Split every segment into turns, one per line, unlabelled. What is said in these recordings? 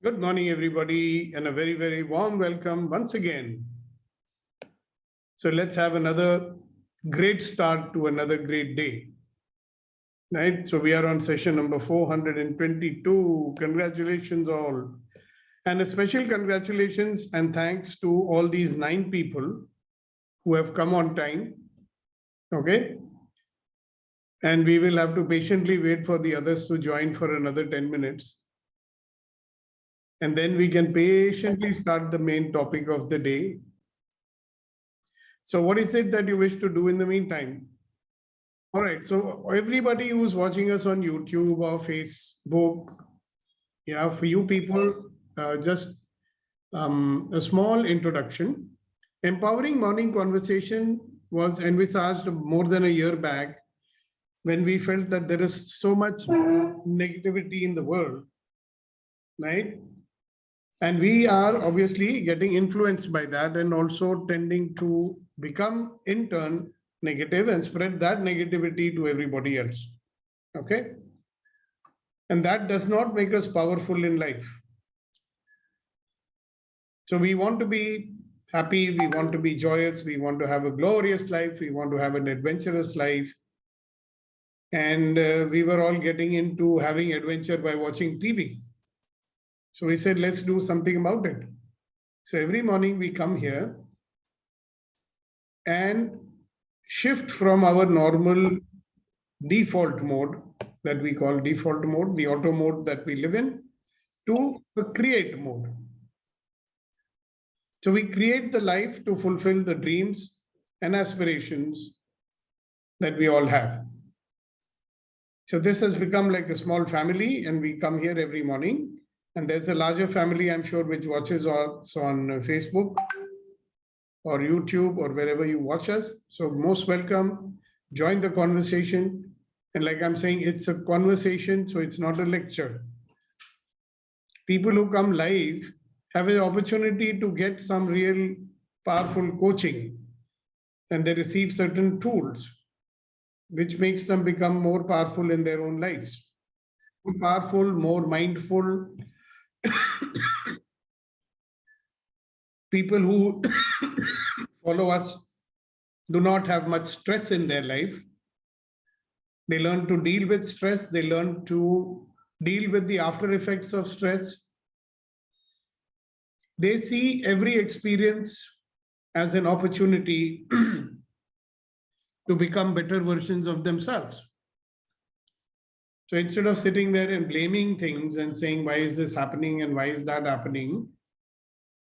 Good morning, everybody, and a very, very warm welcome once again. So let's have another great start to another great day. Right? So we are on session number 422. Congratulations, all. And a special congratulations and thanks to all these 9 people who have come on time. Okay. And we will have to patiently wait for the others to join for another 10 minutes. And then we can patiently start the main topic of the day. So what is it that you wish to do in the meantime? All right, so everybody who's watching us on YouTube or Facebook, yeah, for you people, just a small introduction. Empowering Morning Conversation was envisaged more than a year back when we felt that there is so much negativity in the world, right? And we are obviously getting influenced by that and also tending to become in turn negative and spread that negativity to everybody else. Okay. And that does not make us powerful in life. So we want to be happy, we want to be joyous, we want to have a glorious life, we want to have an adventurous life. And we were all getting into having adventure by watching TV. So we said, let's do something about it. So every morning we come here and shift from our normal default mode that we call default mode, the auto mode that we live in, to the create mode. So we create the life to fulfill the dreams and aspirations that we all have. So this has become like a small family, and we come here every morning. And there's a larger family, I'm sure, which watches us on Facebook or YouTube or wherever you watch us. So most welcome, join the conversation. And like I'm saying, it's a conversation, so it's not a lecture. People who come live have an opportunity to get some real powerful coaching, and they receive certain tools, which makes them become more powerful in their own lives. More powerful, more mindful. People who follow us do not have much stress in their life. They learn to deal with stress. They learn to deal with the after effects of stress. They see every experience as an opportunity to become better versions of themselves. So instead of sitting there and blaming things and saying, why is this happening and why is that happening?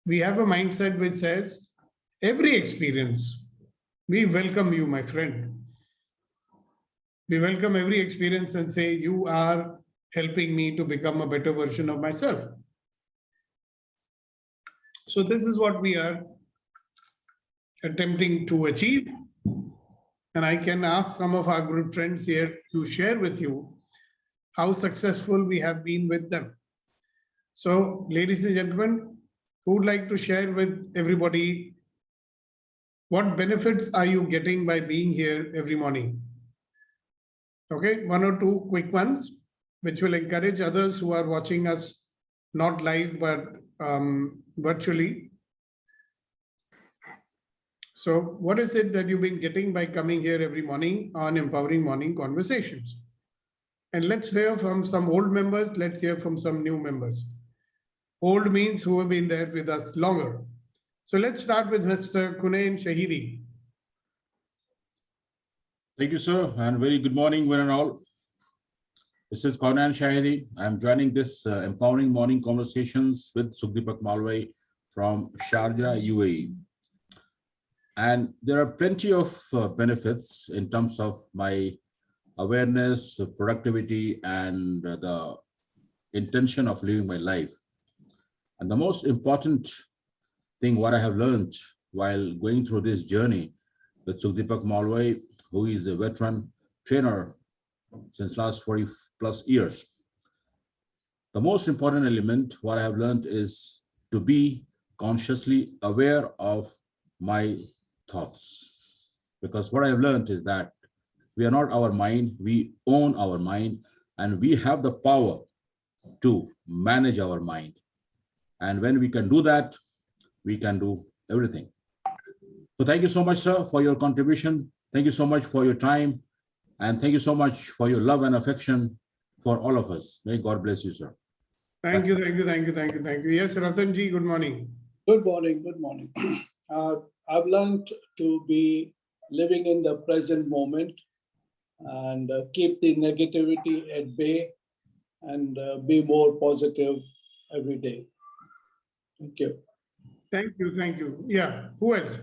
We have a mindset which says, every experience, we welcome you, my friend. We welcome every experience and say, you are helping me to become a better version of myself. So this is what we are attempting to achieve. And I can ask some of our good friends here to share with you how successful we have been with them. So, ladies and gentlemen, who would like to share with everybody what benefits are you getting by being here every morning? Okay, 1 or 2 quick ones, which will encourage others who are watching us not live but virtually. So what is it that you've been getting by coming here every morning on Empowering Morning Conversations? And let's hear from some old members, let's hear from some new members. Old means who have been there with us longer. So let's start with Mr. Kunain Shahidi.
Thank you, sir, and very good morning, one and all. This is Kaunan Shahidi. I'm joining this Empowering Morning Conversations with Sukhdeepak Malwai from Sharjah, UAE. And there are plenty of benefits in terms of my awareness, productivity, and the intention of living my life. And the most important thing what I have learned while going through this journey with Sukhdeepak Malwai, who is a veteran trainer since last 40 plus years. The most important element what I have learned is to be consciously aware of my thoughts. Because what I have learned is that we are not our mind, we own our mind, and we have the power to manage our mind. And when we can do that, we can do everything. So thank you so much, sir, for your contribution. Thank you so much for your time. And thank you so much for your love and affection for all of us. May God bless you, sir.
Thank you, thank you, thank you, thank you, thank you. Yes, Ratanji, good morning.
Good morning, good morning. I've learned to be living in the present moment and keep the negativity at bay and be more positive every day. Thank you.
Thank you, thank you. Yeah, who else?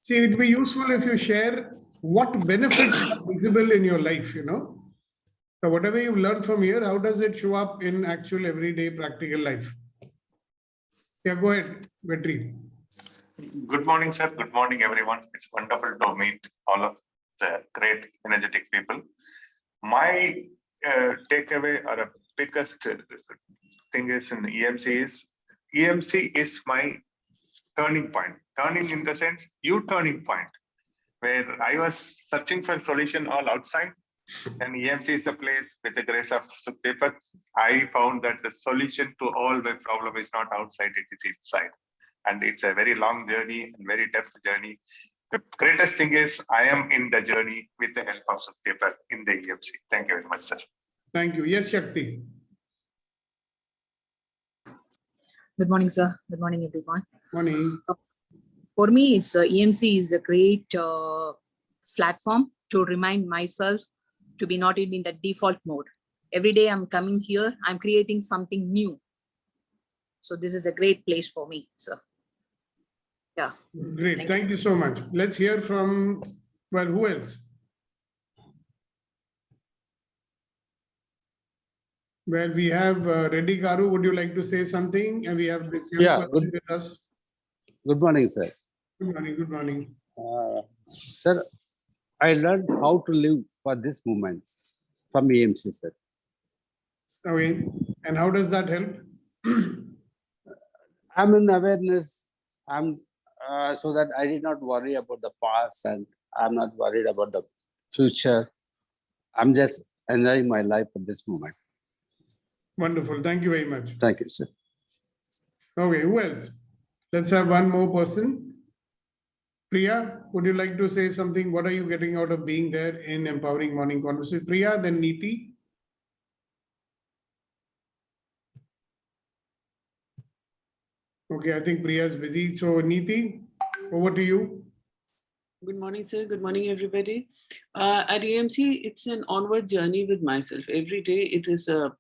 See, it'd be useful if you share what benefits are visible in your life, So whatever you learn from here, how does it show up in actual everyday practical life? Yeah, go ahead, Vetri.
Good morning, sir. Good morning, everyone. It's wonderful to meet all of the great, energetic people. My takeaway or a biggest thing is in EMC is my turning point. Turning in the sense, turning point, where I was searching for a solution all outside. And EMC is a place with the grace of Sukhdeepak. I found that the solution to all the problem is not outside, it is inside. And it's a very long journey and very depth journey. The greatest thing is I am in the journey with the help of Sukhdeepak in the EMC. Thank you very much, sir.
Thank you. Yes, Shakti.
Good morning, sir. Good morning, everyone.
Morning.
For me, it's EMC is a great platform to remind myself to be not in the default mode. Every day I'm coming here, I'm creating something new. So this is a great place for me, sir. Yeah.
Great. Thank you so much. Let's hear from, well, who else? Well, we have Reddy Garu. Would you like to say something? And we have this young person with us.
Good morning, sir.
Good morning. Good morning.
Sir, I learned how to live for this moment from EMC, sir.
Okay. And how does that help?
I'm in awareness. I'm so that I did not worry about the past and I'm not worried about the future. I'm just enjoying my life at this moment.
Wonderful. Thank you very much.
Thank you, sir.
Okay. Who else? Let's have one more person. Priya, would you like to say something? What are you getting out of being there in Empowering Morning Conversation? Priya, then Neeti. Okay, I think Priya is busy. So Neeti, over to you.
Good morning, sir. Good morning, everybody. At EMC, it's an onward journey with myself. Every day, it is a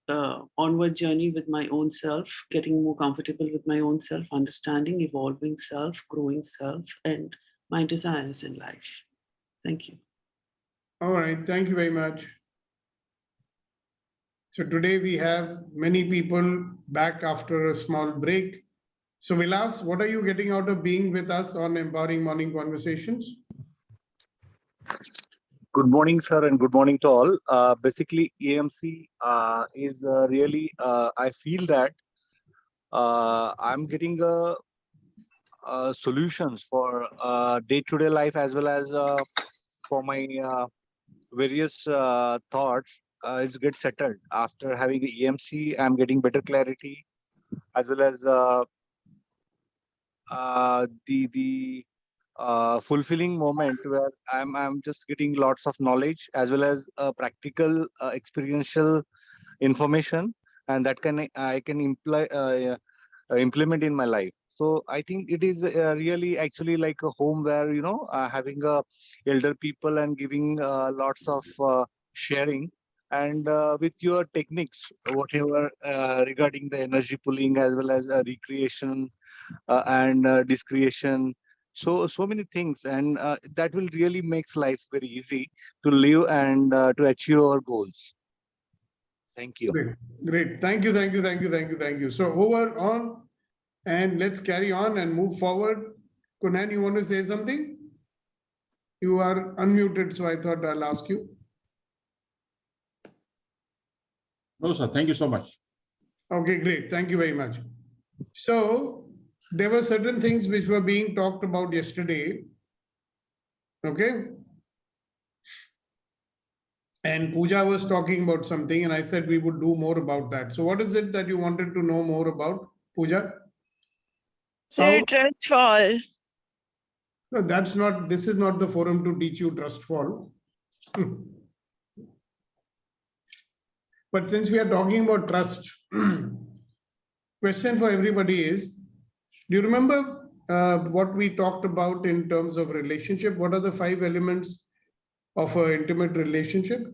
onward journey with my own self, getting more comfortable with my own self, understanding, evolving self, growing self, and my desires in life. Thank you.
All right. Thank you very much. So today we have many people back after a small break. So Vilas, what are you getting out of being with us on Empowering Morning Conversations?
Good morning, sir, and good morning to all. Basically, EMC is really, I feel that I'm getting solutions for day-to-day life as well as for my various thoughts. It's get settled. After having the EMC, I'm getting better clarity as well as the fulfilling moment where I'm just getting lots of knowledge as well as practical experiential information, and that I can implement in my life. So I think it is really actually like a home where having elder people and giving lots of sharing and with your techniques whatever regarding the energy pulling as well as recreation and discretion, so many things, and that will really makes life very easy to live and to achieve our goals. Thank you.
Great. Thank you. Thank you. Thank you. Thank you. Thank you. So over on, and let's carry on and move forward. Kunan, you want to say something? You are unmuted, so I thought I'll ask you.
No, sir. Thank you so much.
Okay, great. Thank you very much. So there were certain things which were being talked about yesterday. Okay. And Pooja was talking about something, and I said we would do more about that. So, what is it that you wanted to know more about, Pooja?
Sir,
How-
trust fall.
No, that's not, this is not the forum to teach you trust fall. But since we are talking about trust, question for everybody is, do you remember what we talked about in terms of relationship? What are the 5 elements of an intimate relationship?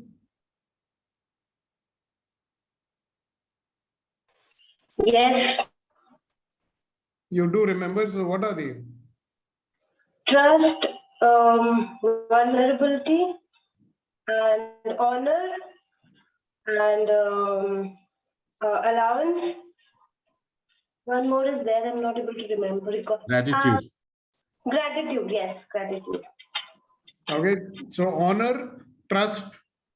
Yes,
You do remember, so what are they?
trust, vulnerability, and honor, and allowance. One more is there. I'm not able to remember it.
Gratitude.
Gratitude. Yes, gratitude.
Okay, so honor, trust,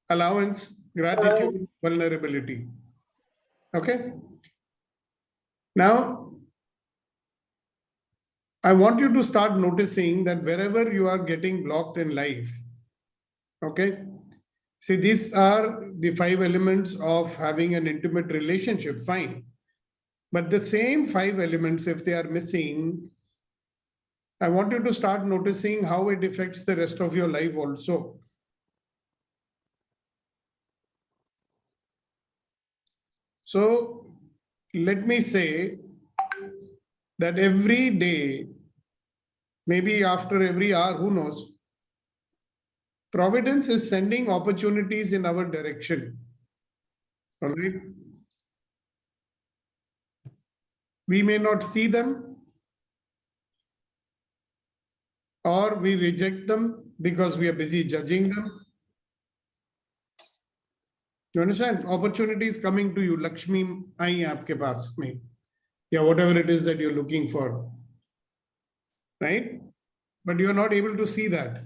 allowance, gratitude, vulnerability. Okay. Now, I want you to start noticing that wherever you are getting blocked in life, okay, see, these are the 5 elements of having an intimate relationship, fine. But the same 5 elements, if they are missing, I want you to start noticing how it affects the rest of your life also. So let me say that every day, maybe after every hour, who knows, Providence is sending opportunities in our direction. All right. We may not see them, or we reject them because we are busy judging them. You understand? Opportunities coming to you. Lakshmi aayi aapke paas mein. Yeah, whatever it is that you're looking for. Right? But you're not able to see that.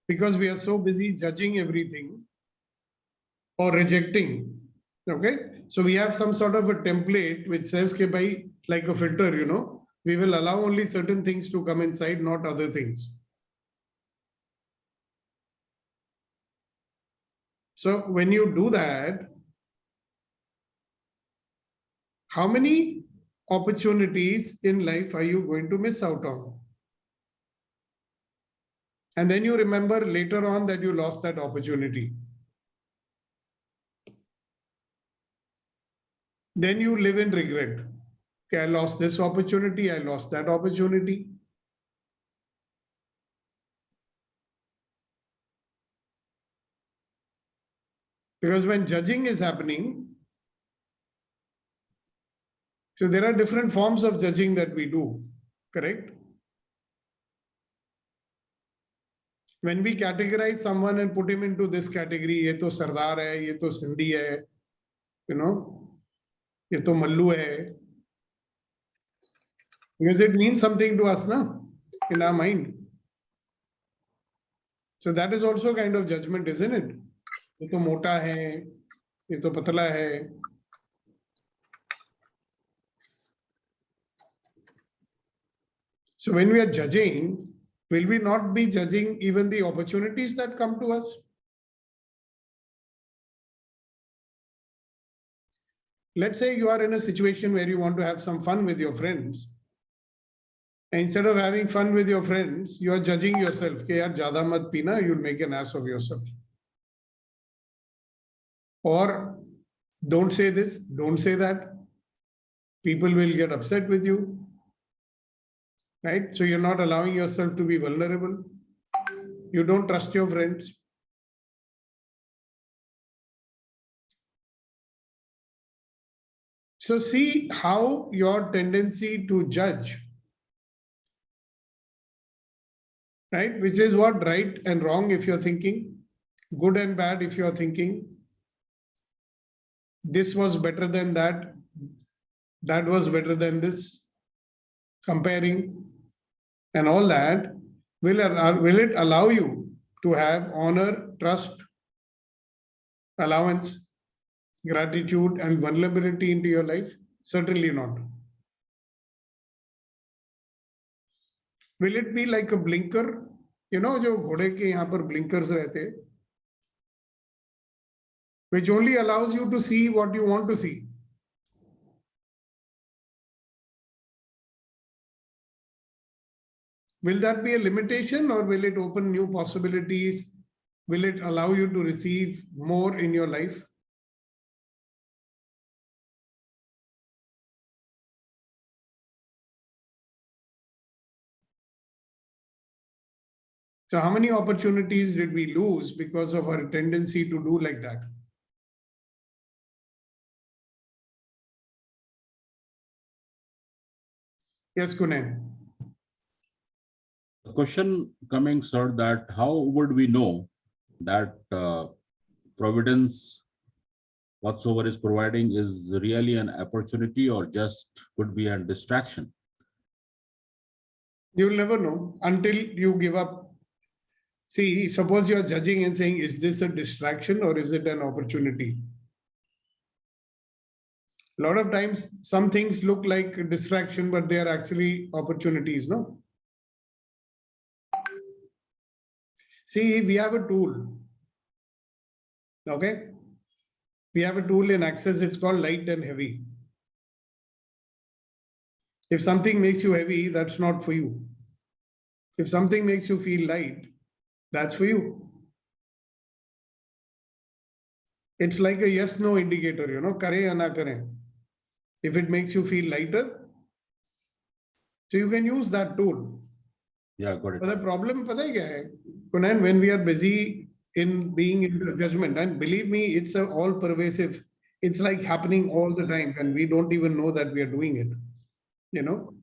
Because we are so busy judging everything or rejecting. Okay. So we have some sort of a template which says, ke bhai, like a filter, you know, we will allow only certain things to come inside, not other things. So when you do that, how many opportunities in life are you going to miss out on? And then you remember later on that you lost that opportunity. Then you live in regret. Okay, I lost this opportunity, I lost that opportunity. Because when judging is happening, so there are different forms of judging that we do, correct? When we categorize someone and put him into this category, ye to Sardar hai, ye to Sindhi hai, you know, ye to Mallu hai. Because it means something to us, na, in our mind. So that is also kind of judgment, isn't it? Ye to mota hai, ye to patla hai. So when we are judging, will we not be judging even the opportunities that come to us? Let's say you are in a situation where you want to have some fun with your friends. And instead of having fun with your friends, you are judging yourself. Ke yaar, jada mat pina, you'll make an ass of yourself. Or don't say this, don't say that. People will get upset with you. Right? So you're not allowing yourself to be vulnerable. You don't trust your friends. So see how your tendency to judge, right? Which is what right and wrong if you're thinking, good and bad if you're thinking, this was better than that, that was better than this, comparing and all that, will it allow you to have honor, trust, allowance, gratitude, and vulnerability into your life? Certainly not. Will it be like a blinker You know, जो घोड़े के यहाँ पर blinkers रहते, which only allows you to see what you want to see. Will that be a limitation or will it open new possibilities? Will it allow you to receive more in your life? So how many opportunities did we lose because of our tendency to do like that? Yes, Kunan.
The question coming, sir, that how would we know that providence, whatsoever is providing, is really an opportunity or just could be a distraction?
You'll never know until you give up. See, suppose you're judging and saying, is this a distraction or is it an opportunity? A lot of times, some things look like a distraction, but they are actually opportunities, no? See, we have a tool. Okay? We have a tool in Access, it's called light and heavy. If something makes you heavy, that's not for you. If something makes you feel light, that's for you. It's like a yes-no indicator, you know, kare ya na kare. If it makes you feel lighter, so you can use that tool.
Yeah, got it.
But the problem, pata hai kya hai? Kunan, when we are busy in being into judgment, and believe me, it's a all pervasive. It's like happening all the time, and we don't even know that we are doing it. You know?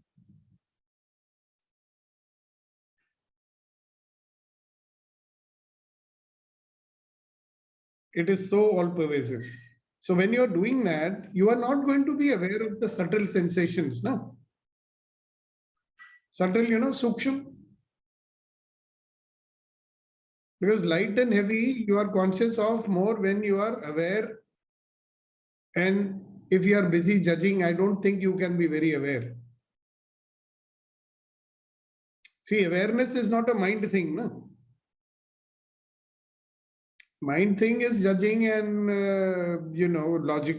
It is so all pervasive. So when you're doing that, you are not going to be aware of the subtle sensations, no? Subtle, you know, suksham. Because light and heavy, you are conscious of more when you are aware. And if you are busy judging, I don't think you can be very aware. See, awareness is not a mind thing, no? Mind thing is judging and, you know, logic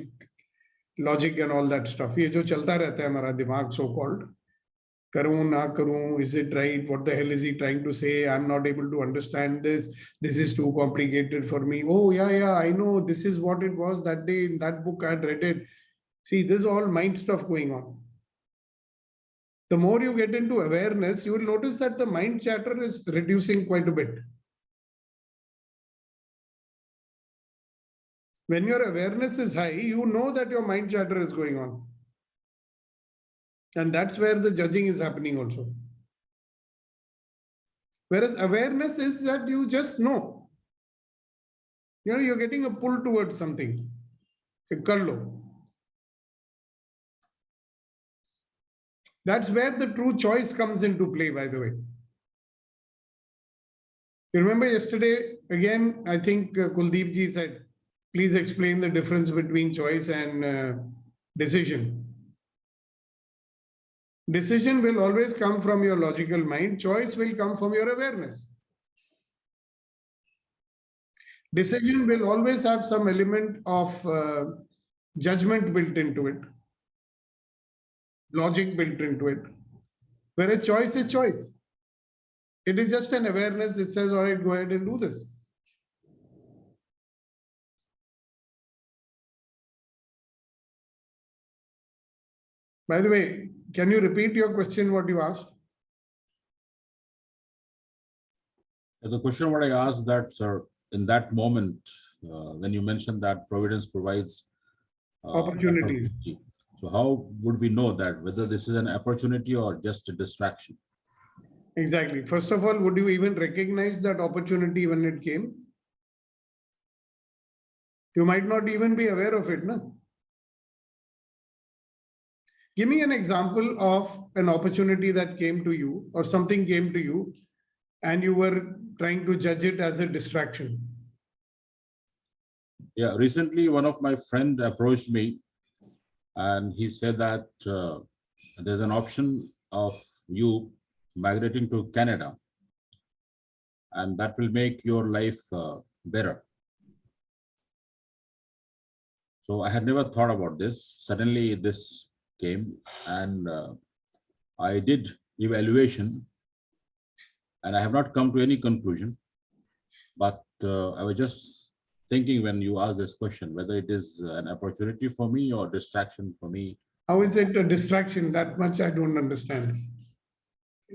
and all that stuff. ये जो चलता रहता है हमारा दिमाग so called. करूं ना करूं, is it right? What the hell is he trying to say? I'm not able to understand this. This is too complicated for me. Oh, yeah, I know. This is what it was that day in that book I had read it. See, this is all mind stuff going on. The more you get into awareness, you will notice that the mind chatter is reducing quite a bit. When your awareness is high, you know that your mind chatter is going on. And that's where the judging is happening also. Whereas awareness is that you just know. You know, you're getting a pull towards something. Kar lo. That's where the true choice comes into play, by the way. You remember yesterday, again, I think Kuldeep ji said, please explain the difference between choice and decision. Decision will always come from your logical mind. Choice will come from your awareness. Decision will always have some element of judgment built into it, logic built into it. Whereas choice is choice. It is just an awareness. It says, all right, go ahead and do this. By the way, can you repeat your question, what you asked?
The question what I asked that, sir, in that moment, when you mentioned that providence provides
Opportunities.
opportunity. So how would we know that whether this is an opportunity or just a distraction?
Exactly. First of all, would you even recognize that opportunity when it came? You might not even be aware of it, no? Give me an example of an opportunity that came to you or something came to you and you were trying to judge it as a distraction.
Yeah, recently one of my friend approached me and he said that there's an option of you migrating to Canada. and that will make your life better. So I had never thought about this. Suddenly this came, and I did evaluation, and I have not come to any conclusion. But I was just thinking when you asked this question, whether it is an opportunity for me or distraction for me.
How is it a distraction? That much I don't understand.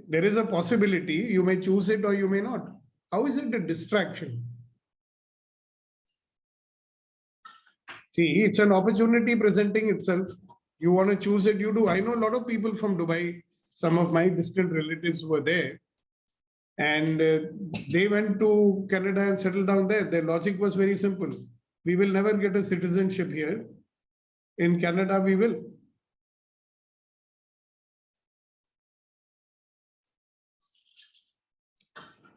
There is a possibility you may choose it or you may not. How is it a distraction? See, it's an opportunity presenting itself. You want to choose it, you do. I know a lot of people from Dubai. Some of my distant relatives were there, and they went to Canada and settled down there. Their logic was very simple. We will never get a citizenship here. In Canada, we will.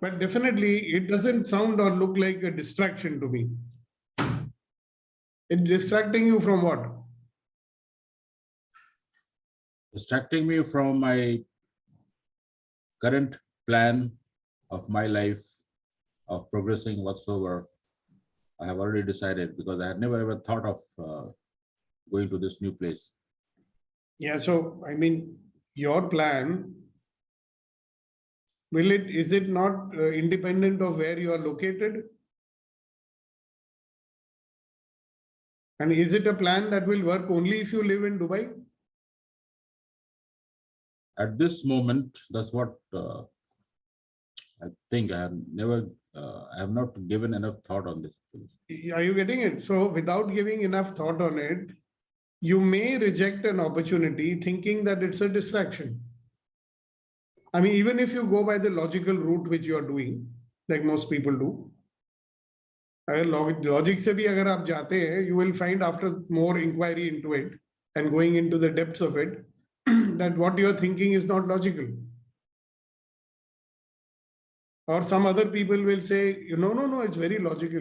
But definitely, it doesn't sound or look like a distraction to me. It's distracting you from what?
Distracting me from my current plan of my life, of progressing whatsoever. I have already decided, because I had never ever thought of going to this new place.
Yeah, so I mean, your plan, is it not independent of where you are located? And is it a plan that will work only if you live in Dubai?
At this moment, that's what I think. I have not given enough thought on this.
Are you getting it? So without giving enough thought on it, you may reject an opportunity thinking that it's a distraction. I mean, even if you go by the logical route which you are doing, like most people do, logic se bhi agar aap jate hai, you will find after more inquiry into it and going into the depths of it, that what you are thinking is not logical. Or some other people will say, no, it's very logical.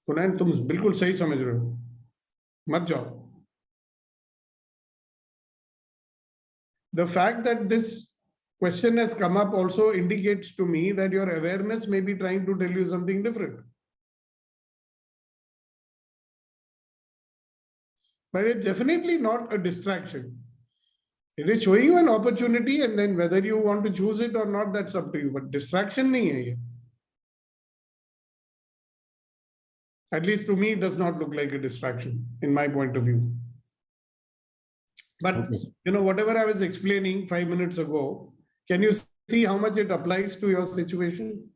Kunayan, tum bilkul sahi samajh rahe ho. Mat jao. The fact that this question has come up also indicates to me that your awareness may be trying to tell you something different. But it's definitely not a distraction. It is showing you an opportunity, and then whether you want to choose it or not, that's up to you. But distraction nahi hai ye. At least to me, it does not look like a distraction in my point of view. But
Okay.
whatever I was explaining 5 minutes ago, can you see how much it applies to your situation?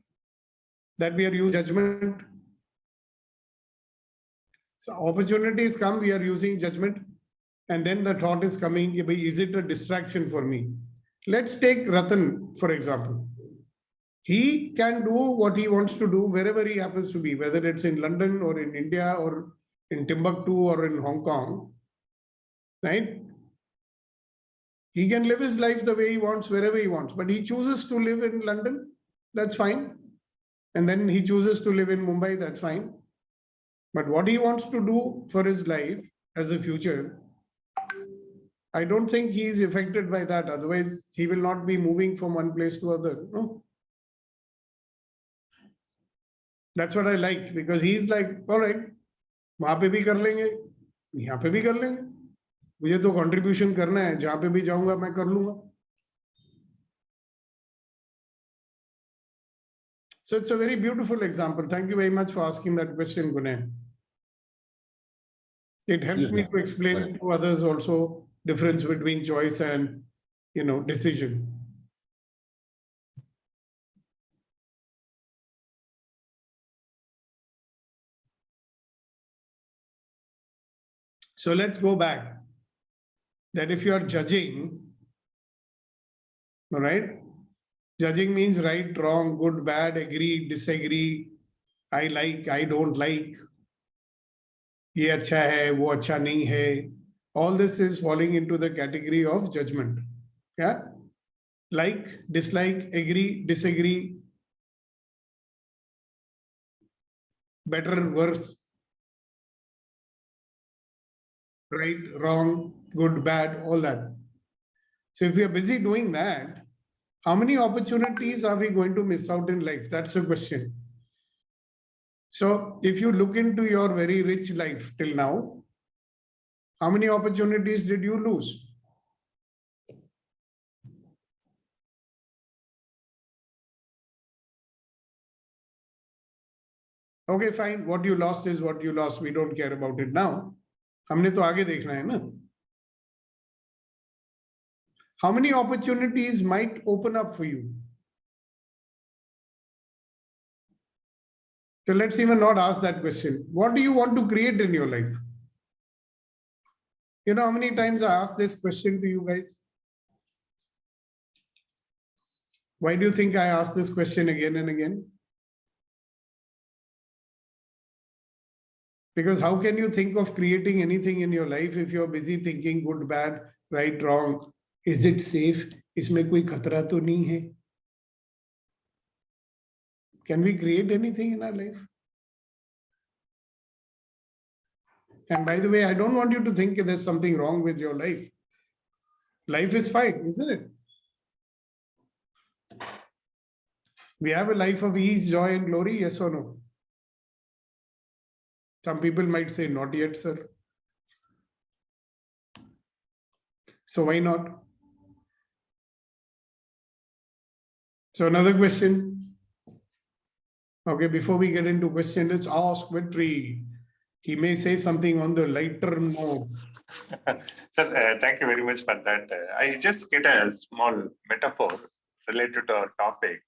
That we are using judgment. So opportunities come, we are using judgment. And then the thought is coming, is it a distraction for me? Let's take Ratan, for example. He can do what he wants to do wherever he happens to be, whether it's in London or in India or in Timbuktu or in Hong Kong, right? He can live his life the way he wants, wherever he wants, but he chooses to live in London, that's fine. And then he chooses to live in Mumbai, that's fine. But what he wants to do for his life as a future, I don't think he is affected by that. Otherwise, he will not be moving from one place to other. No. That's what I like, because he's like, all right, वहां पे भी कर लेंगे, यहाँ पे भी कर लेंगे, मुझे तो contribution करना है, जहाँ पे भी जाऊंगा मैं कर लूंगा. So it's a very beautiful example. Thank you very much for asking that question, Gunay. It helped me to explain to others also difference between choice and decision. So let's go back. That if you are judging, all right? Judging means right, wrong, good, bad, agree, disagree, I like, I don't like. Ye acha hai, wo acha nahi hai. All this is falling into the category of judgment. Yeah? Like, dislike, agree, disagree, better, worse, right, wrong, good, bad, all that. So if we are busy doing that, How many opportunities are we going to miss out in life? That's the question. So if you look into your very rich life till now, how many opportunities did you lose? Okay, fine. What you lost is what you lost. We don't care about it now. हमने तो आगे देखना है ना. How many opportunities might open up for you? So let's even not ask that question. What do you want to create in your life? You know how many times I asked this question to you guys? Why do you think I ask this question again and again? Because how can you think of creating anything in your life if you're busy thinking good, bad, right, wrong? Is it safe? इसमें कोई खतरा तो नहीं है? Can we create anything in our life? And by the way, I don't want you to think there's something wrong with your life. Life is fine, isn't it? We have a life of ease, joy, and glory, yes or no? Some people might say, not yet, sir. So why not? So another question. Okay, before we get into question, let's ask Vetri. He may say something on the lighter note.
Sir, thank you very much for that. I just get a small metaphor related to our topic.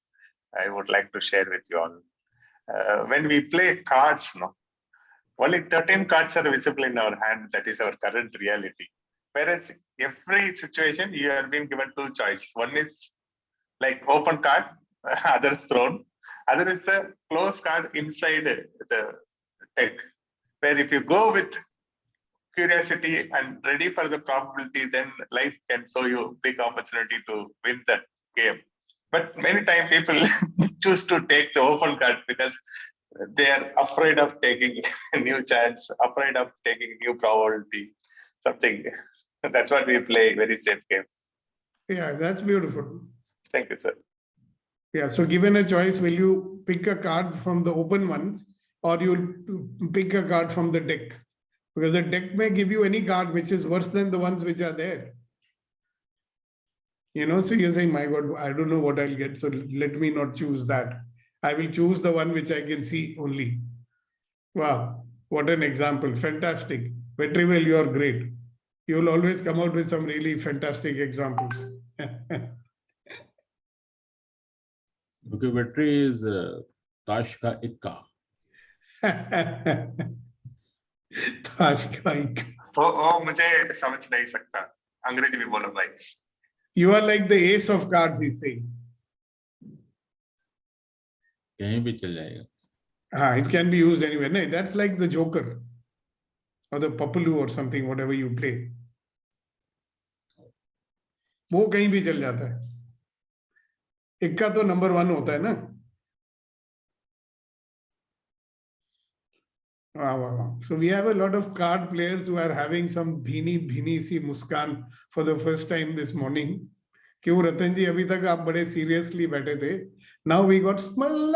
I would like to share with you all. When we play cards, no, only 13 cards are visible in our hand. That is our current reality. Whereas every situation you are being given two choices. One is like open card, other is thrown. Other is a closed card inside the deck. Where if you go with curiosity and ready for the probability, then life can show you big opportunity to win the game. But many times people choose to take the open card because they are afraid of taking a new chance, afraid of taking new probability, something. That's what we play, very safe game.
Yeah, that's beautiful.
Thank you, sir.
Yeah, so given a choice, will you pick a card from the open ones or you'll pick a card from the deck? Because the deck may give you any card which is worse than the ones which are there. You know, so you're saying, my God, I don't know what I'll get, so let me not choose that. I will choose the one which I can see only. Wow, what an example. Fantastic. Vetrivel, you are great. You will always come out with some really fantastic examples.
Okay, Vetri is Tash ka ikka.
Tash ka ikka.
Oh, मुझे समझ नहीं सकता. अंग्रेजी भी बोलो भाई.
You are like the ace of cards, he's saying.
कहीं भी चल जाएगा.
It can be used anywhere. No, that's like the joker or the papaloo or something, whatever you play. वो कहीं भी चल जाता है. इक्का तो number 1 होता है ना. Wow. So we have a lot of card players who are having some bhini si muskan for the first time this morning. क्यों रतन जी अभी तक आप बड़े seriously बैठे थे. Now we got small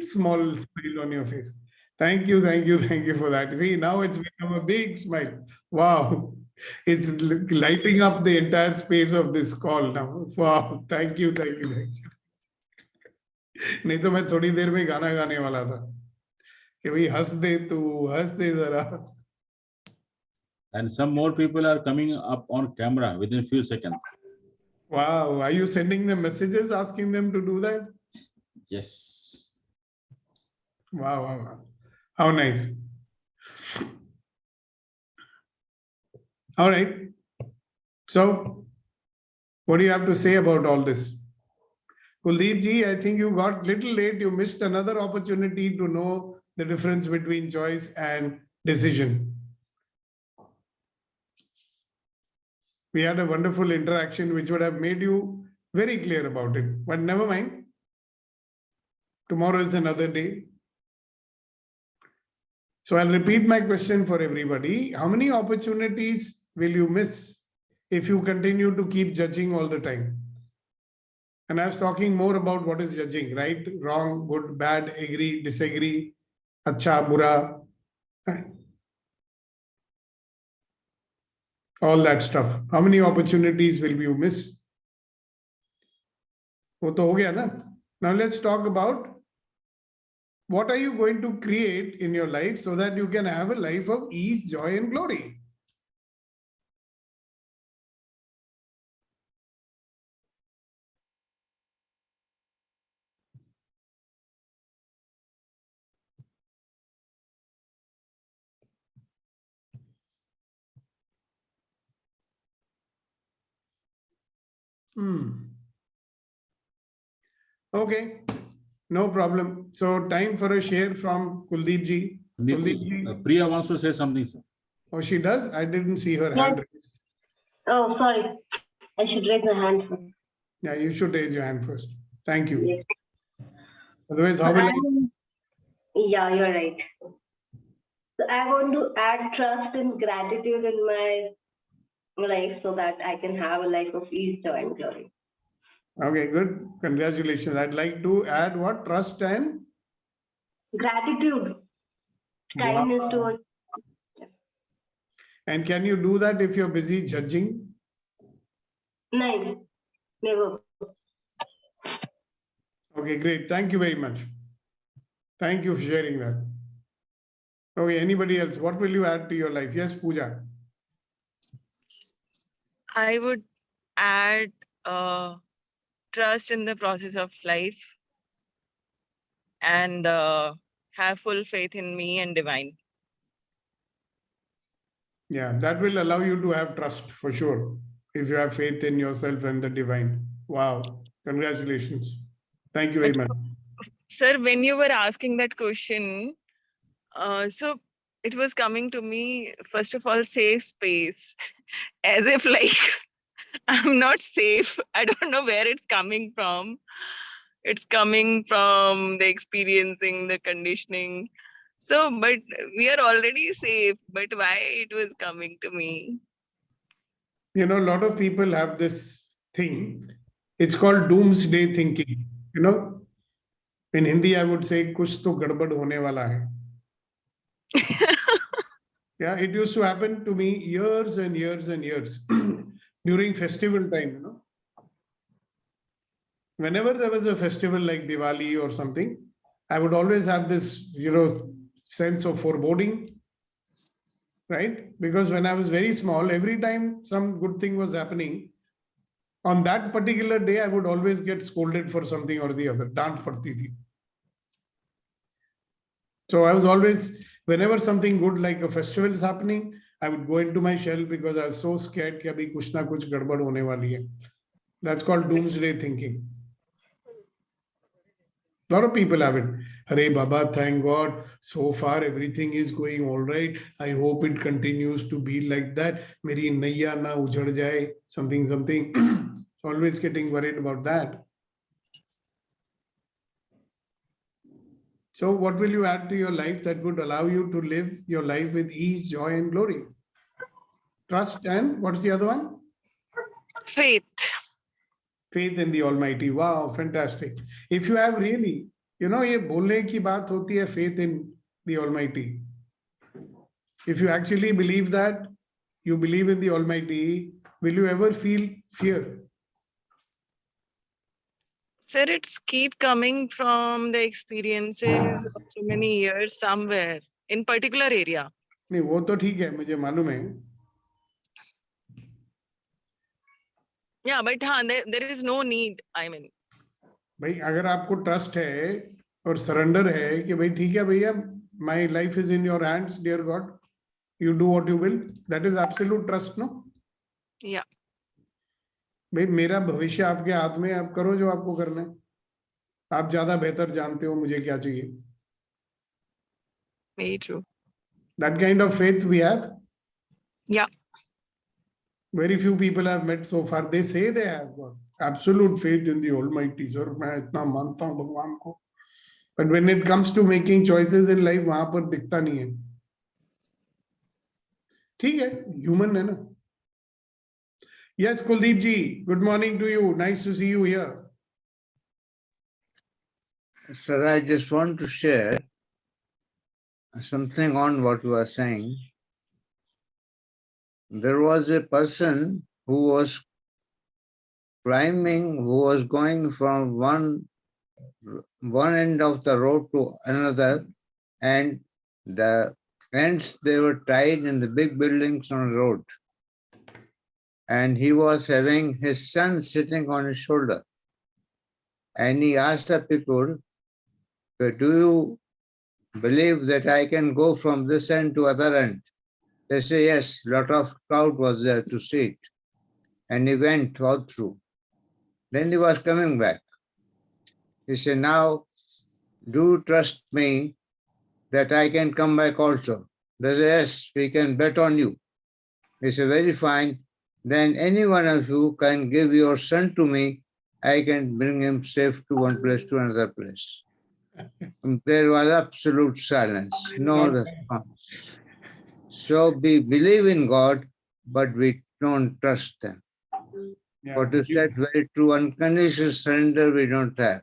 smile on your face. Thank you for that. See, now it's become a big smile. Wow. It's lighting up the entire space of this call now. Wow. Thank you. नहीं तो मैं थोड़ी देर में गाना गाने वाला था. कि भाई हंस दे जरा.
And some more people are coming up on camera within a few seconds.
Wow, are you sending them messages asking them to do that?
Yes.
Wow. How nice. All right. So, what do you have to say about all this? Kuldeep ji, I think you got little late. You missed another opportunity to know the difference between choice and decision. We had a wonderful interaction which would have made you very clear about it. But never mind. Tomorrow is another day. So I'll repeat my question for everybody. How many opportunities will you miss if you continue to keep judging all the time? And I was talking more about what is judging, right? Wrong, good, bad, agree, disagree, acha, bura, all that stuff. How many opportunities will you miss? वो तो हो गया ना? Now let's talk about what are you going to create in your life so that you can have a life of ease, joy, and glory. Okay, no problem. So time for a share from Kuldeep ji. Kuldeep ji.
Priya wants to say something, sir.
Oh, she does? I didn't see her
Yes.
hand raised.
Oh, sorry. I should raise my hand first.
Yeah, you should raise your hand first. Thank you.
Yes.
Otherwise, how will I?
Yeah, you're right. So I want to add trust and gratitude in my life so that I can have a life of ease, joy, and glory.
Okay, good. Congratulations. I'd like to add what? Trust and
Gratitude, kindness
Wow.
towards.
And can you do that if you're busy judging?
Nine, never.
Okay, great. Thank you very much. Thank you for sharing that. Okay, anybody else? What will you add to your life? Yes, Pooja.
I would add trust in the process of life and have full faith in me and divine.
Yeah, that will allow you to have trust for sure. If you have faith in yourself and the divine. Wow. Congratulations. Thank you very much.
Sir, when you were asking that question, so it was coming to me, first of all, safe space, as if like I'm not safe. I don't know where it's coming from. It's coming from the experiencing, the conditioning. So, but we are already safe, but why it was coming to me?
You know, a lot of people have this thing. It's called doomsday thinking. You know, in Hindi, I would say, kuch to gadbad hone wala hai. Yeah, it used to happen to me years and years and years during festival time, you know. Whenever there was a festival like Diwali or something, I would always have this, you know, sense of foreboding, right? Because when I was very small, every time some good thing was happening, on that particular day, I would always get scolded for something or the other. Dant padti thi. So I was always, whenever something good like a festival is happening, I would go into my shell because I was so scared कि अभी कुछ ना कुछ गड़बड़ होने वाली है. That's called doomsday thinking. A lot of people have it. Hare Baba, thank God, so far everything is going all right. I hope it continues to be like that. Meri naiya na ujhad jaye, something. Always getting worried about that. So what will you add to your life that would allow you to live your life with ease, joy, and glory? Trust and what's the other one?
Faith.
Faith in the Almighty. Wow, fantastic. If you have really, you know, ये बोलने की बात होती है faith in the Almighty. If you actually believe that, you believe in the Almighty, will you ever feel fear?
Sir, it's keep coming from the experiences of so many years somewhere in particular area.
नहीं वो तो ठीक है मुझे मालूम है.
Yeah, but there is no need. I mean,
भाई अगर आपको ट्रस्ट है और सरेंडर है कि भाई ठीक है भैया my life is in your hands dear God you do what you will that is absolute trust no.
yeah,
भाई मेरा भविष्य आपके हाथ में, आप करो जो आपको करना है. आप ज्यादा बेहतर जानते हो मुझे क्या चाहिए.
very true.
That kind of faith we have.
Yeah.
Very few people have met so far. They say they have got absolute faith in the Almighty. Sir, मैं इतना मानता हूँ भगवान को. But when it comes to making choices in life, वहां पर दिखता नहीं है. ठीक है, human है ना. Yes, Kuldeep ji, good morning to you. Nice to see you here.
Sir, I just want to share something on what you are saying. There was a person who was climbing, who was going from one end of the road to another, and the ends, they were tied in the big buildings on the road. And he was having his son sitting on his shoulder. And he asked the people, do you believe that I can go from this end to other end? They say, yes, lot of crowd was there to see it. And he went all through. Then he was coming back. He said, now, do you trust me that I can come back also? They say, yes, we can bet on you. He said, very fine. Then any one of you can give your son to me. I can bring him safe to one place to another place. There was absolute silence, no response. So we believe in God, but we don't trust them.
Yeah.
What you said, very true. Unconditional surrender we don't have.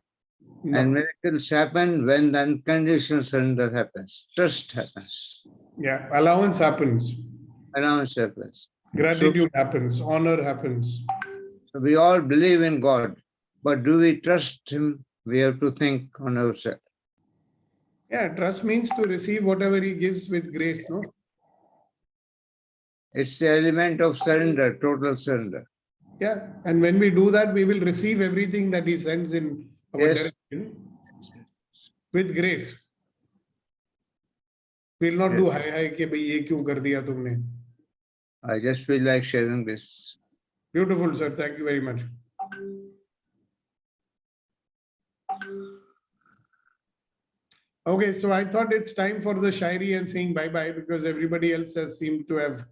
No.
And miracles happen when the unconditional surrender happens. Trust happens.
Yeah, allowance happens.
Allowance happens.
Gratitude happens. Honor happens.
So we all believe in God, but do we trust Him? We have to think on ourselves.
Yeah, trust means to receive whatever He gives with grace, no?
It's the element of surrender, total surrender.
Yeah, and when we do that, we will receive everything that He sends in our direction with grace. We'll not do hi hi ke bhai ye kyun kar diya tumne.
I just feel like sharing this.
Beautiful, sir. Thank you very much. Okay, so I thought it's time for the shairi and saying bye-bye because everybody else has seemed to have,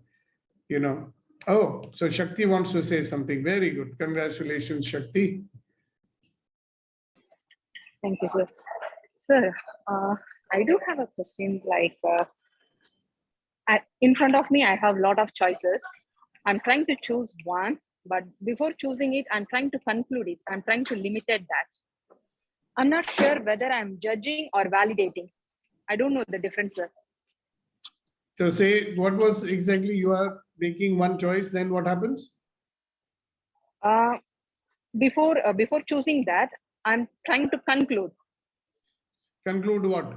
Oh, so Shakti wants to say something. Very good. Congratulations, Shakti.
Thank you, sir. Sir, I do have a question. Like, in front of me, I have a lot of choices. I'm trying to choose one, but before choosing it, I'm trying to conclude it. I'm trying to limit that. I'm not sure whether I'm judging or validating. I don't know the difference, sir.
So say, what was exactly you are making one choice, then what happens?
Before choosing that, I'm trying to conclude.
Conclude what?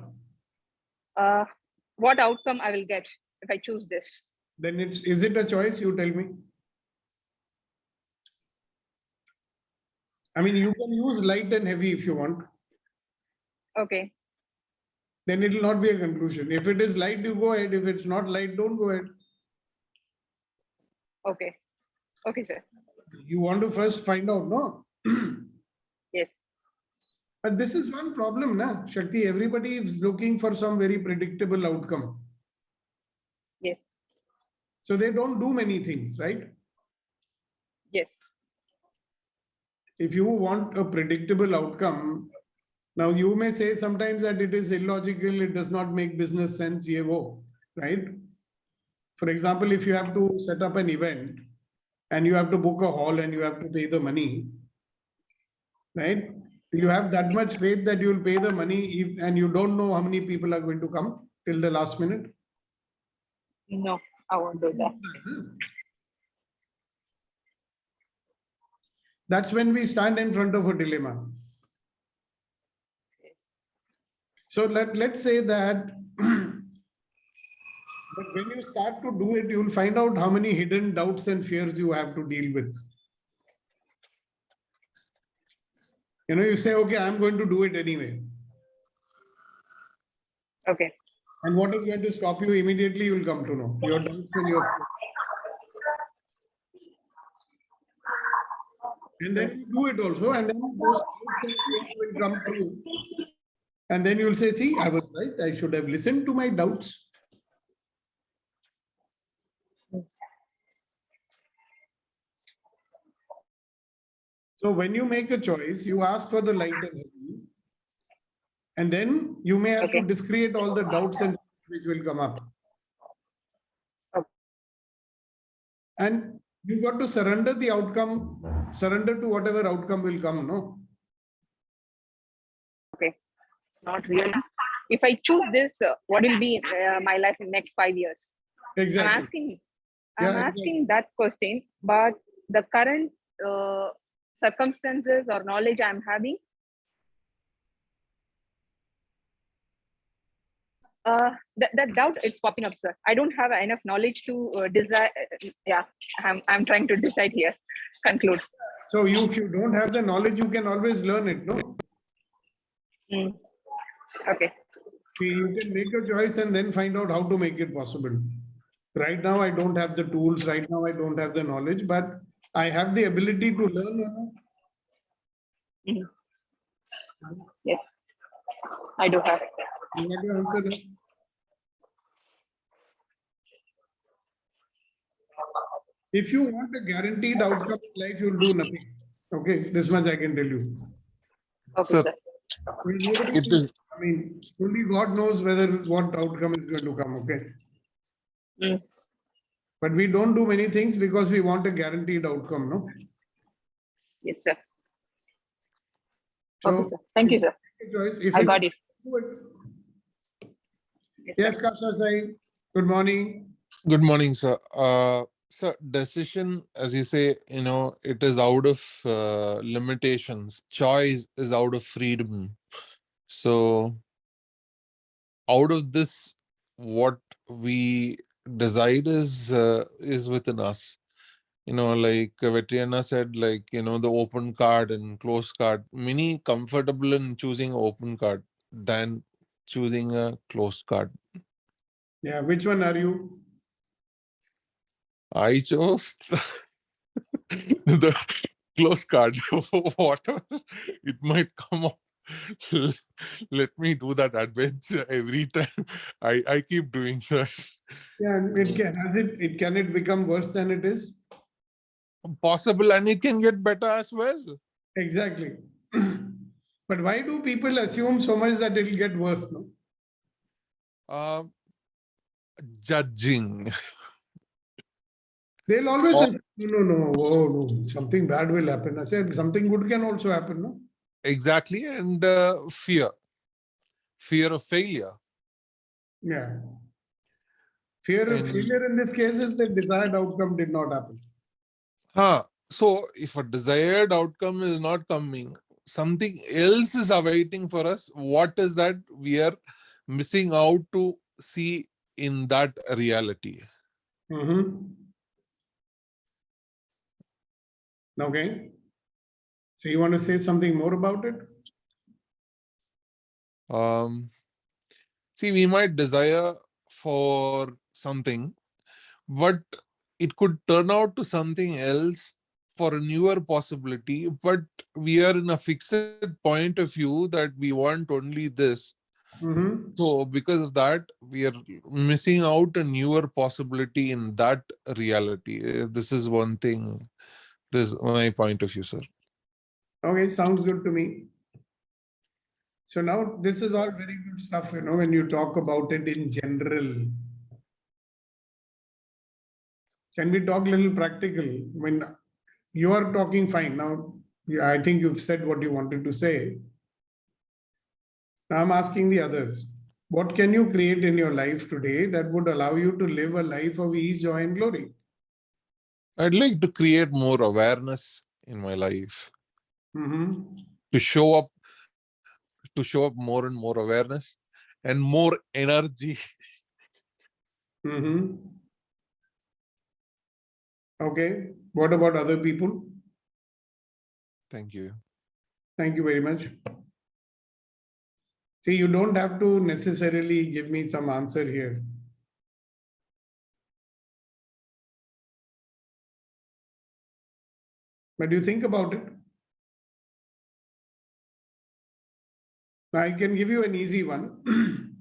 What outcome I will get if I choose this.
Then is it a choice? You tell me. I mean, you can use light and heavy if you want.
Okay.
Then it will not be a conclusion. If it is light, you go ahead. If it's not light, don't go ahead.
Okay. Okay, sir.
You want to first find out, no?
Yes.
But this is one problem, na? Shakti, everybody is looking for some very predictable outcome.
Yes.
So they don't do many things, right?
Yes.
If you want a predictable outcome, now you may say sometimes that it is illogical, it does not make business sense, right? For example, if you have to set up an event and you have to book a hall and you have to pay the money, right? You have that much faith that you will pay the money and you don't know how many people are going to come till the last minute?
No, I won't do that.
That's when we stand in front of a dilemma. So let's say that but when you start to do it, you will find out how many hidden doubts and fears you have to deal with. You say, okay, I'm going to do it anyway.
Okay.
And what is going to stop you immediately, you will come to know. Your doubts and your fears. And then you do it also, and then those doubts and fears will come true. And then you will say, see, I was right. I should have listened to my doubts. So when you make a choice, you ask for the light and heavy, and then you may have to discreate all the doubts and which will come up.
Okay.
And you got to surrender the outcome, surrender to whatever outcome will come, no?
Okay. not really. If I choose this, what will be my life in next 5 years?
Exactly.
I'm
Yeah,
asking that question, but the current circumstances or knowledge I'm having, that doubt it's popping up, sir. I don't have enough knowledge to decide. Yeah, I'm trying to decide here. Conclude.
So if you don't have the knowledge, you can always learn it, no?
Mm. Okay.
You can make a choice and then find out how to make it possible. Right now, I don't have the tools. Right now, I don't have the knowledge, but I have the ability to learn.
Mhm. Yes, I do have.
You want to answer that? If you want a guaranteed outcome in life, you'll do nothing. Okay, this much I can tell you.
Okay,
Sir,
sir.
I mean, nobody
it is
I mean, only God knows whether what outcome is going to come. Okay.
Mm.
But we don't do many things because we want a guaranteed outcome, no?
Yes, sir.
So,
Okay, sir. Thank you, sir.
choice. If
I
it's
got it.
do it. Yes, Kasha Sai. Good morning.
Good morning, sir. Sir, decision, as you say, it is out of limitations. Choice is out of freedom. So, out of this, what we decide is within us. Like Vetriana said, like the open card and closed card. Many comfortable in choosing open card than choosing a closed card.
Yeah, which one are you?
I chose the close card. Whatever it might come up, let me do that adventure every time. I keep doing that.
Yeah, it can it become worse than it is?
Possible, and it can get better as well.
Exactly. But why do people assume so much that it'll get worse? No?
Judging.
They'll always
Or-
say, no, oh, no, something bad will happen. I said, something good can also happen, no?
Exactly, and fear of failure.
Yeah. Fear of
And
failure in this case is the desired outcome did not happen.
so if a desired outcome is not coming, something else is awaiting for us. What is that we are missing out to see in that reality?
Okay. So you want to say something more about it?
See, we might desire for something, but it could turn out to something else for a newer possibility, but we are in a fixed point of view that we want only this. So because of that, we are missing out a newer possibility in that reality. This is one thing. This is my point of view, sir.
Okay, sounds good to me. So now this is all very good stuff, when you talk about it in general. Can we talk a little practical? When you are talking fine now, I think you've said what you wanted to say. Now I'm asking the others. What can you create in your life today that would allow you to live a life of ease, joy, and glory?
I'd like to create more awareness in my life, to show up more and more awareness and more energy.
Okay. What about other people?
Thank you.
Thank you very much. See, you don't have to necessarily give me some answer here. But you think about it. I can give you an easy one.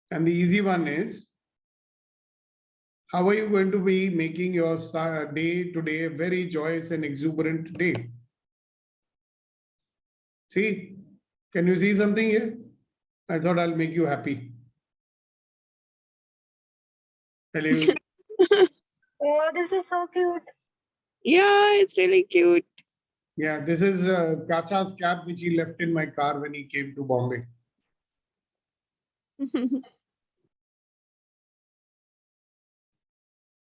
And the easy one is, how are you going to be making your day today a very joyous and exuberant day? See, can you see something here? I thought I'll make you happy. Hello.
Oh, this is so cute.
Yeah, it's really cute.
Yeah, this is Kasa's cap which he left in my car when he came to Bombay.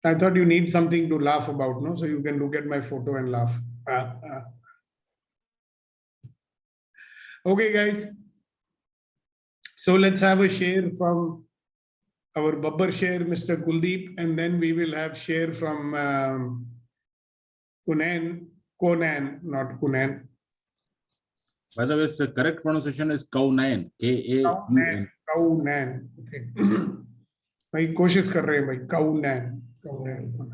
I thought you need something to laugh about, no? So you can look at my photo and laugh. Okay, guys. So let's have a share from our Babbar share, Mr. Kuldeep, and then we will have share from Conan, not Kunan.
By the way, the correct pronunciation is Kaunan, K-A-U-N.
Kaunan. Okay. भाई कोशिश कर रहे हैं भाई Kaunan. Kaunan.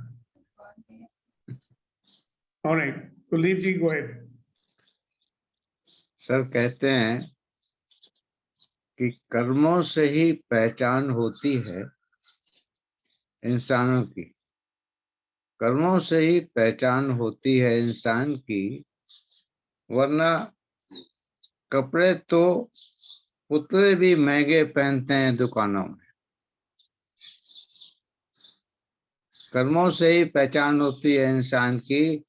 All right. Kuldeep ji, go ahead.
Sir कहते हैं कि कर्मों से ही पहचान होती है इंसानों की। कर्मों से ही पहचान होती है इंसान की, वरना कपड़े तो पुतले भी महंगे पहनते हैं दुकानों में। कर्मों से ही पहचान होती है इंसान की,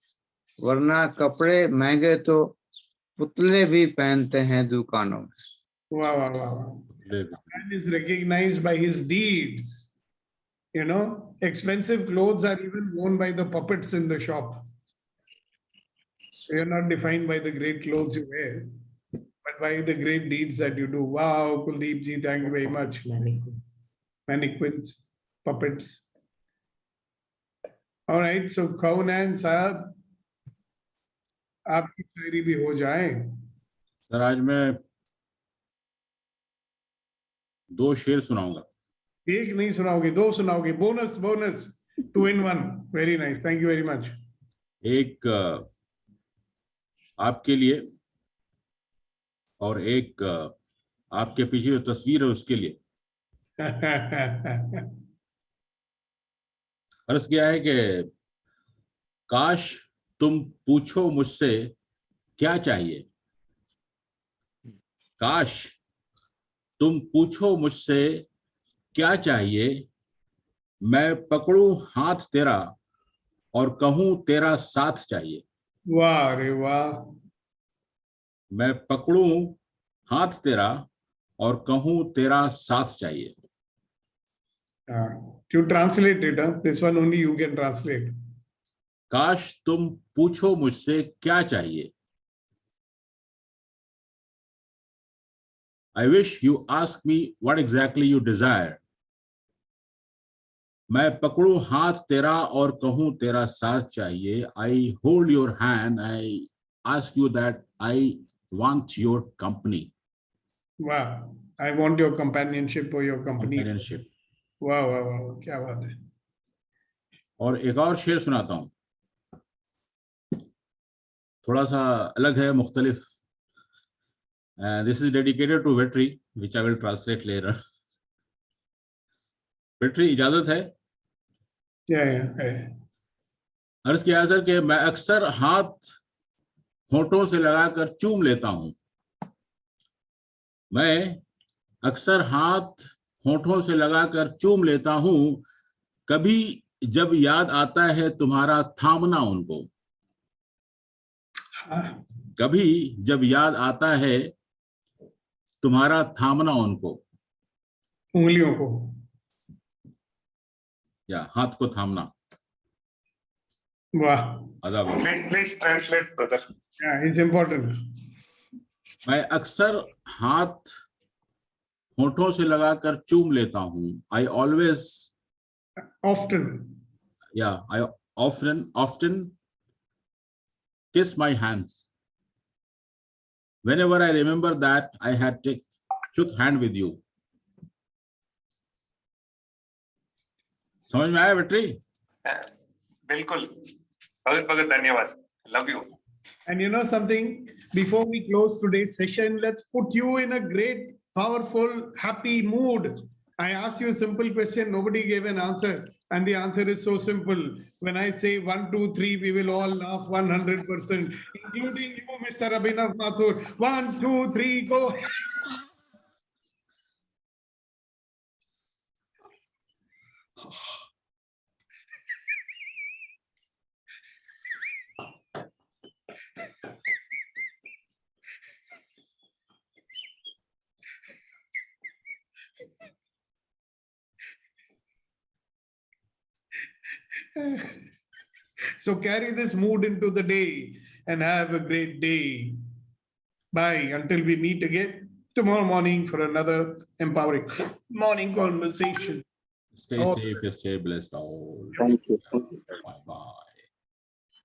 वरना कपड़े महंगे तो पुतले भी पहनते हैं दुकानों में।
Wow, wow, wow. Man is recognized by his deeds. You know, expensive clothes are even worn by the puppets in the shop. So you're not defined by the great clothes you wear, but by the great deeds that you do. Wow, Kuldeep ji, thank you very much. Mannequins, puppets. All right, so Kaunan Sahab, आपकी शायरी भी हो जाए।
Sir आज मैं 2 शेर सुनाऊंगा।
एक नहीं सुनाओगे, 2 सुनाओगे। Bonus bonus 2 in 1। Very nice, thank you very much.
एक आपके लिए और एक आपके पीछे जो तस्वीर है उसके लिए। अर्ज किया है कि काश तुम पूछो मुझसे क्या चाहिए, काश तुम पूछो मुझसे क्या चाहिए, मैं पकड़ूं हाथ तेरा और कहूं तेरा साथ चाहिए।
वाह रे वाह।
मैं पकड़ूं हाथ तेरा और कहूं तेरा साथ चाहिए।
To translate it, this one only you can translate.
काश तुम पूछो मुझसे क्या चाहिए, I wish you ask me what exactly you desire. मैं पकड़ूं हाथ तेरा और कहूं तेरा साथ चाहिए। I hold your hand, I ask you that I want your company.
Wow, I want your companionship or your company.
Companionship.
वाह वाह वाह, क्या बात है।
और एक और शेर सुनाता हूं, थोड़ा सा अलग है, मुख्तलिफ। This is dedicated to Vetri, which I will translate later. Vetri, इजाजत है? अर्ज किया सर कि मैं अक्सर हाथ होठों से लगाकर चूम लेता हूं, मैं अक्सर हाथ होठों से लगाकर चूम लेता हूं, कभी जब याद आता है तुम्हारा थामना उनको, कभी जब याद आता है तुम्हारा थामना उनको,
उंगलियों को
या हाथ को थामना।
वाह।
अदाब।
Please translate, brother.
Yeah, it's important.
मैं अक्सर हाथ होठों से लगाकर चूम लेता हूं, I always,
often,
yeah, I often kiss my hands whenever I remember that I had shook hand with you. समझ में आया बेटी?
बिल्कुल, बहुत बहुत धन्यवाद। Love you.
And you know something, before we close today's session, let's put you in a great, powerful, happy mood. I asked you a simple question, nobody gave an answer. And the answer is so simple. When I say 1, 2, 3, we will all laugh 100%, including you, Mr. Abhinav Mathur. 1, 2, 3, go. So carry this mood into the day and have a great day. Bye. Until we meet again tomorrow morning for another empowering morning conversation.
Stay
Oh.
safe, stay blessed all.
Thank you.
Bye bye.